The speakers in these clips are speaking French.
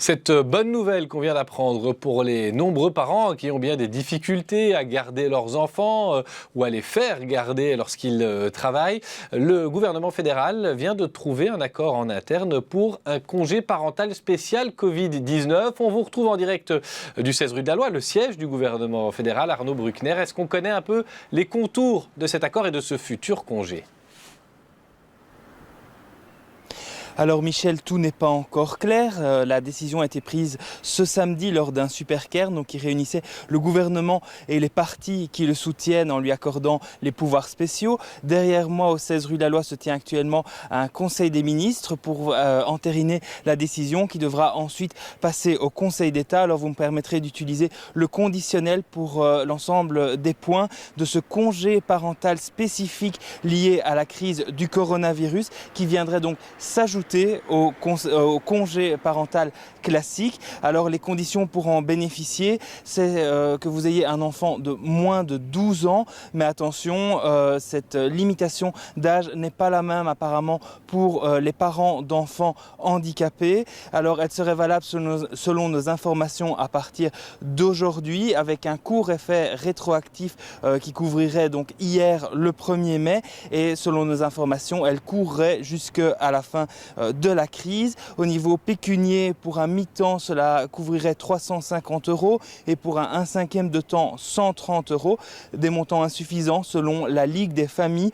Cette bonne nouvelle qu'on vient d'apprendre pour les nombreux parents qui ont bien des difficultés à garder leurs enfants ou à les faire garder lorsqu'ils travaillent, le gouvernement fédéral vient de trouver un accord en interne pour un congé parental spécial Covid-19. On vous retrouve en direct du 16 rue de la Loi, le siège du gouvernement fédéral, Arnaud Bruckner. Est-ce qu'on connaît un peu les contours de cet accord et de ce futur congé ? Alors Michel, tout n'est pas encore clair. La décision a été prise ce samedi lors d'un supercaire qui réunissait le gouvernement et les partis qui le soutiennent en lui accordant les pouvoirs spéciaux. Derrière moi, au 16 rue de la Loi, se tient actuellement un conseil des ministres pour entériner la décision qui devra ensuite passer au Conseil d'État. Alors vous me permettrez d'utiliser le conditionnel pour l'ensemble des points de ce congé parental spécifique lié à la crise du coronavirus qui viendrait donc s'ajouter au congé parental classique. Alors les conditions pour en bénéficier, c'est que vous ayez un enfant de moins de 12 ans. Mais attention, cette limitation d'âge n'est pas la même apparemment pour les parents d'enfants handicapés. Alors elle serait valable selon nos informations à partir d'aujourd'hui avec un court effet rétroactif qui couvrirait donc hier le 1er mai et selon nos informations, elle courrait jusqu'à la fin de la crise. Au niveau pécunier, pour un mi-temps, cela couvrirait 350 € et pour un cinquième de temps, 130 €. Des montants insuffisants selon la Ligue des familles,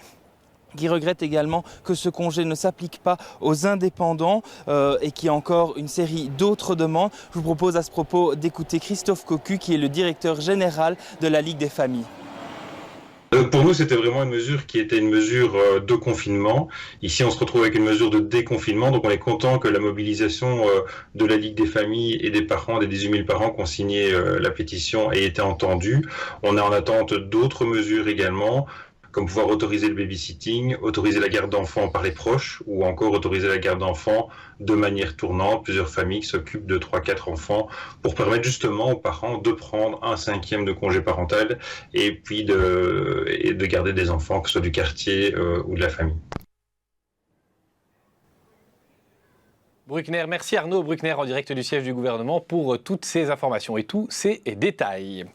qui regrette également que ce congé ne s'applique pas aux indépendants et qui a encore une série d'autres demandes. Je vous propose à ce propos d'écouter Christophe Cocu, qui est le directeur général de la Ligue des familles. Pour nous, c'était vraiment une mesure qui était une mesure de confinement. Ici, on se retrouve avec une mesure de déconfinement. Donc, on est content que la mobilisation de la Ligue des familles et des parents, des 18 000 parents qui ont signé la pétition ait été entendue. On est en attente d'autres mesures également, comme pouvoir autoriser le babysitting, autoriser la garde d'enfants par les proches ou encore autoriser la garde d'enfants de manière tournante, plusieurs familles qui s'occupent de 3-4 enfants pour permettre justement aux parents de prendre un cinquième de congé parental et puis de garder des enfants, que ce soit du quartier ou de la famille. Bruckner, merci Arnaud Bruckner en direct du siège du gouvernement pour toutes ces informations et tous ces détails.